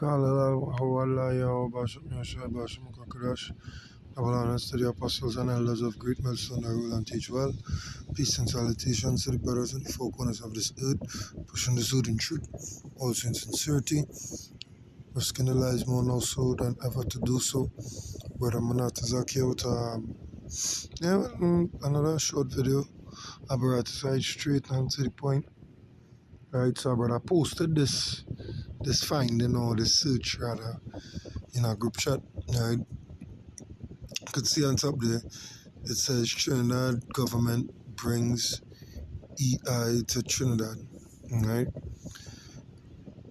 Kalala Hawalaya Basham Yasha Basham Kakadash. Avalana to the apostles and elders of great milestone that rule and teach well. Peace and salutations to the brothers in the four corners of this earth, pushing the truth in truth, also in sincerity, risking the lives more now so than ever to do so. Brother Manatazak here with another short video. I brought it side straight and to the point. Right, so brother posted this finding or this search rather in a group chat. Right, you could see on top there it says Trinidad government brings EI to Trinidad. Right,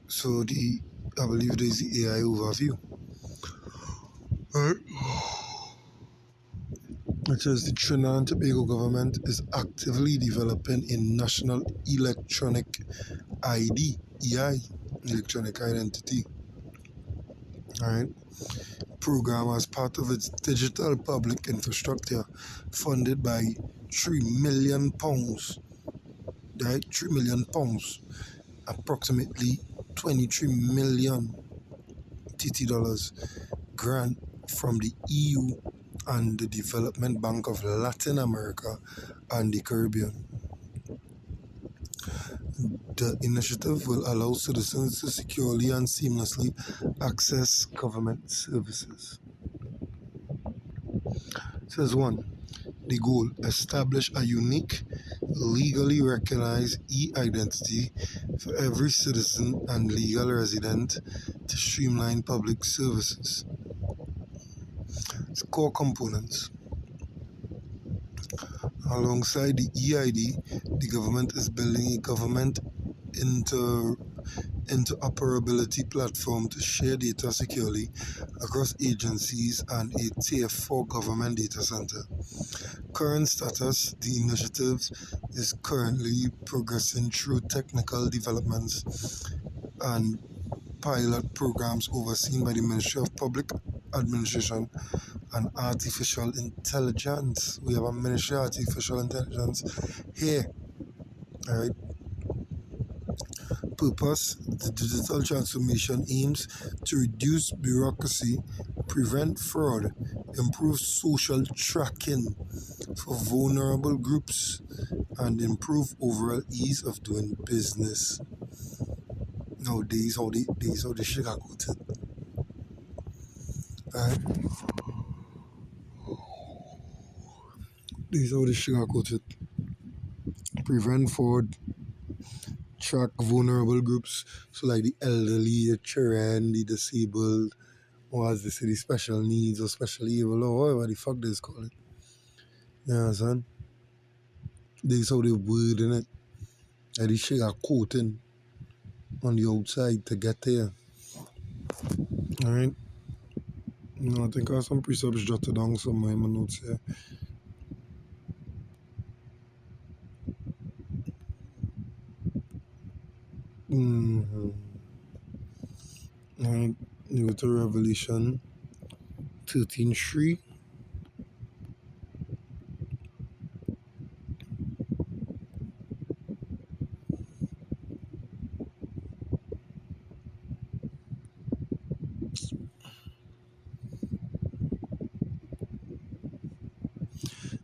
so I believe there's the AI overview. Right, it says the Trinidad and Tobago government is actively developing a national electronic ID, EI, electronic identity. Right, program as part of its digital public infrastructure funded by £3 million, right? £3 million, approximately 23 million TT dollars grant from the EU and the Development Bank of Latin America and the Caribbean. The initiative will allow citizens to securely and seamlessly access government services. It says 1. The goal: establish a unique, legally recognized e-identity for every citizen and legal resident to streamline public services. Its core components. Alongside the EID, the government is building a government interoperability platform to share data securely across agencies and a Tier 4 government data center. Current status: the initiative is currently progressing through technical developments and pilot programs overseen by the Ministry of Public Administration and Artificial Intelligence. We have a Ministry of Artificial Intelligence here. Alright. Purpose: the digital transformation aims to reduce bureaucracy, prevent fraud, improve social tracking for vulnerable groups, and improve overall ease of doing business. Now, these how the sugarcoated. Alright? These how the sugarcoated. Prevent fraud, track vulnerable groups, so like the elderly, the children, the disabled, or as they say, the special needs or special evil, or whatever the fuck they call it. You understand? This how they word in it. And the sugar coating on the outside to get there. Alright? I think I have some precepts jotted down somewhere in my notes here. Alright, you go to Revelation 13:3.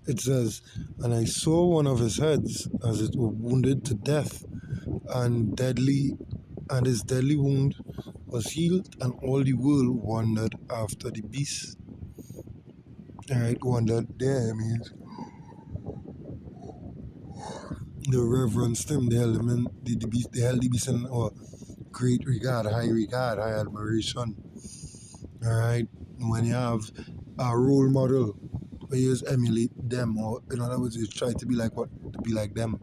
It says, "And I saw one of his heads as it were wounded to death, and his deadly wound was healed, and all the world wondered after the beast." Alright, wondered there means the reverenced him, they held him in they held the beast in great regard, high admiration. Alright, when you have a role model where you just emulate them, or in other words, you try to be like them.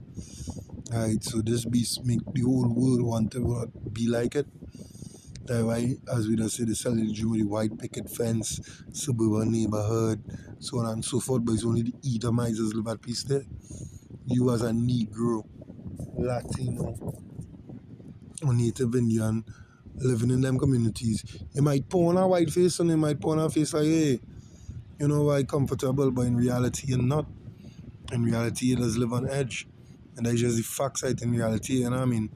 Alright, so this beast make the whole world want to be like it. That's why, as we just say, the selling dream with the white picket fence, suburban neighborhood, so on and so forth, but it's only the Edomizers live at peace there. You as a Negro, Latino, or Native Indian living in them communities, you might put on a white face and you might put on a face like, hey, you know why, comfortable, but in reality you're not. In reality you just live on edge. And that's just the fact side in reality, you know what I mean?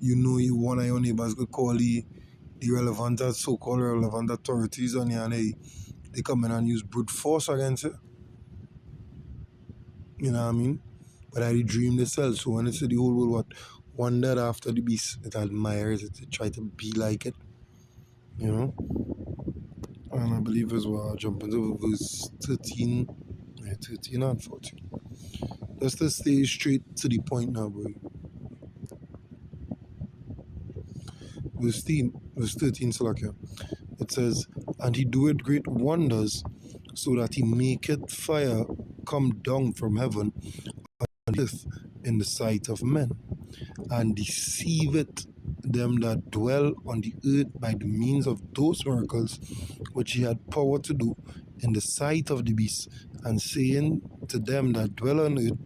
You know, one of your neighbors could call you the relevant so-called relevant authorities on here, and they come in and use brute force against it. You know what I mean? But I dream they sell. So when it's the whole world what wondered after the beast, it admires it, it try to be like it. You know? And I believe as well, jumping to verse 13, 13 and 14. Let's just stay straight to the point now, boy. Verse 13, Salakia. It says, and he doeth great wonders, so that he maketh fire come down from heaven and earth in the sight of men, and deceiveth them that dwell on the earth by the means of those miracles which he had power to do in the sight of the beast, and saying to them that dwell on earth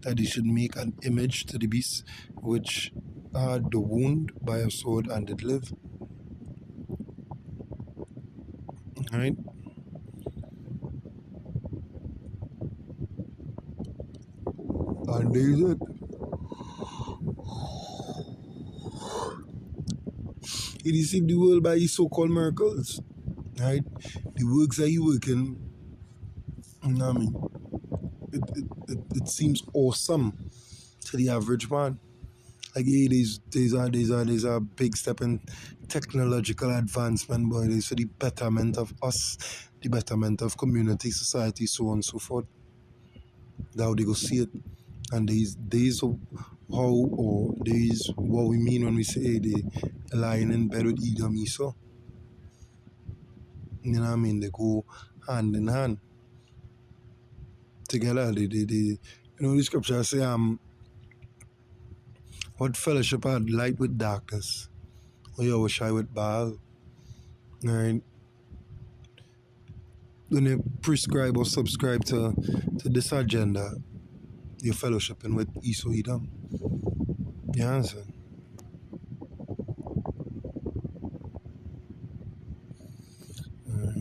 that they should make an image to the beast which had the wound by a sword and did live. Right? And they said, he deceived the world by his so-called miracles. Right? The works that he working, you know what I mean? It seems awesome to the average man. Like, yeah, there's a big step in technological advancement, but it's for the betterment of us, the betterment of community, society, so on and so forth. That's how they go see it. And there's days of how, or there's what we mean when we say they lying in bed with Edom Esau. You know what I mean? They go hand in hand together. You know, the scripture say, what fellowship had light with darkness? Or you wish I with Baal? Right? When you prescribe or subscribe to this agenda, you're fellowshipping with Esau Edom. You understand?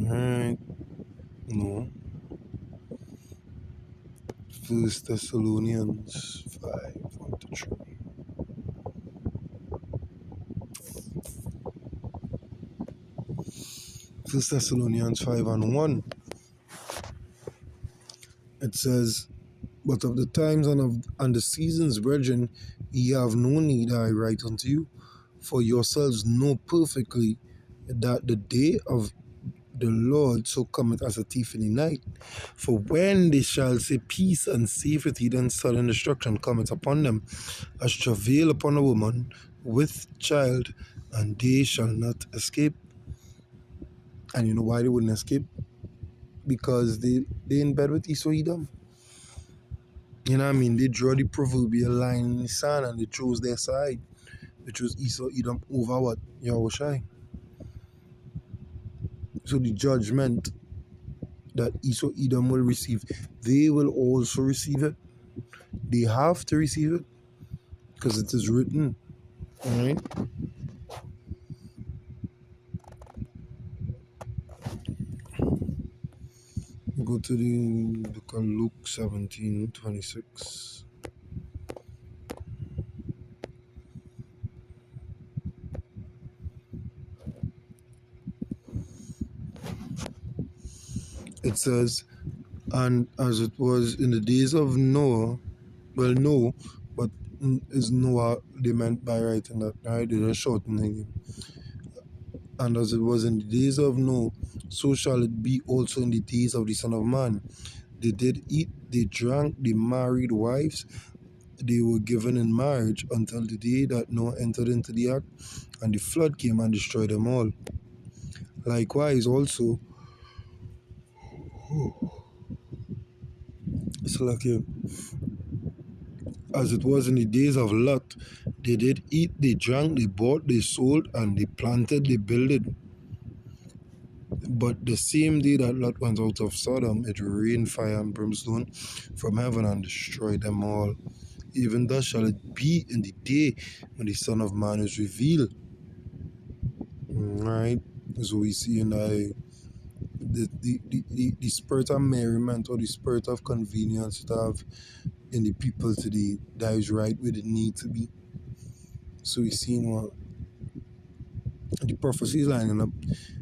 Alright. No. First Thessalonians 5, 1 to 3. First Thessalonians 5 and 1. It says, but of the times and the seasons, brethren, ye have no need I write unto you, for yourselves know perfectly that the day of the Lord so cometh as a thief in the night. For when they shall say peace and safety, then sudden destruction cometh upon them, as travail upon a woman with child, and they shall not escape. And you know why they wouldn't escape? Because they in bed with Esau Edom. You know what I mean? They draw the proverbial line in the sand and they chose their side. They chose Esau Edom over what? Yahushai. So the judgment that Esau Edom will receive, they will also receive it. They have to receive it because it is written. Alright? Go to the book of Luke 17:26. It says, and as it was in the days of Noah, well, no, but is Noah they meant by writing that, right? They just shortening it. And as it was in the days of Noah, so shall it be also in the days of the Son of Man. They did eat, they drank, they married wives, they were given in marriage until the day that Noah entered into the ark, and the flood came and destroyed them all. Likewise also, it's like as it was in the days of Lot, they did eat, they drank, they bought, they sold, and they planted, they builded. But the same day that Lot went out of Sodom, it rained fire and brimstone from heaven and destroyed them all. Even thus shall it be in the day when the Son of Man is revealed. Right? So we see in the spirit of merriment or the spirit of convenience to have in the people today that is right where it need to be. So we see what the prophecy is lining up.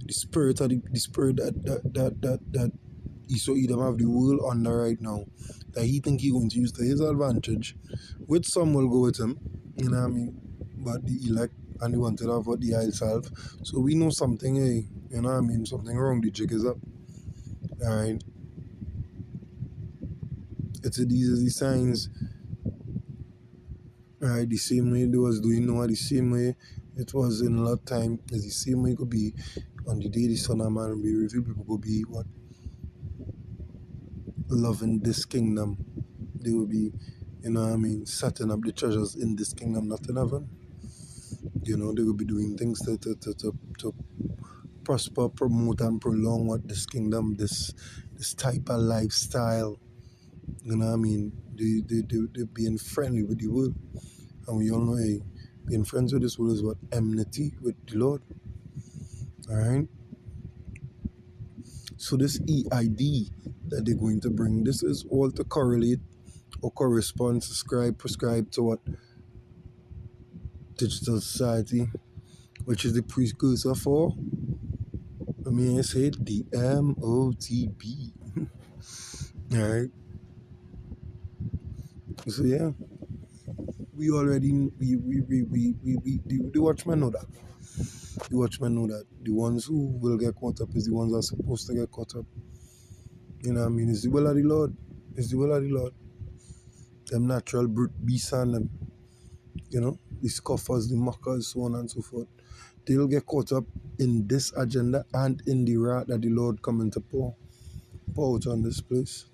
The spirit of the spirit that E.S.O.E. them have the world under right now, that he think he going to use to his advantage. With some will go with him, you know what I mean? But the elect and the wanted have what the I'll solve. So we know something, you know what I mean? Something wrong, the jig is up. Alright. These are the signs. Right, the same way they was doing now, the same way it was in a lot of time, is the same way it could be on the day the Son of Man will be revealed. People could be what? Loving this kingdom. They will be, you know what I mean, setting up the treasures in this kingdom, not in heaven. You know, they will be doing things to prosper, promote, and prolong what this kingdom, this type of lifestyle. You know what I mean? They being friendly with the world. And we all know, hey, being friends with this world is what? Enmity with the Lord. Alright? So this EID that they're going to bring, this is all to correlate or correspond, prescribe to what? Digital society, which is the precursor for, let me say it, the M.O.T.E. Alright? So yeah, we already, the watchmen know that. The watchmen know that. The ones who will get caught up is the ones that are supposed to get caught up. You know what I mean? It's the will of the Lord. It's the will of the Lord. Them natural brute beasts and them, you know, the scoffers, the mockers, so on and so forth. They'll get caught up in this agenda and in the wrath that the Lord coming to pour out on this place.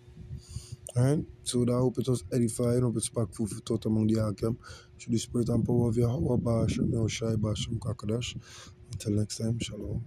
Alright? So that I hope it was edifying, hope it's packed food for thought among the Alchem. Should the spirit and power of Yahweh Basham, Yahushai Basham Kakadash. Until next time, shalom.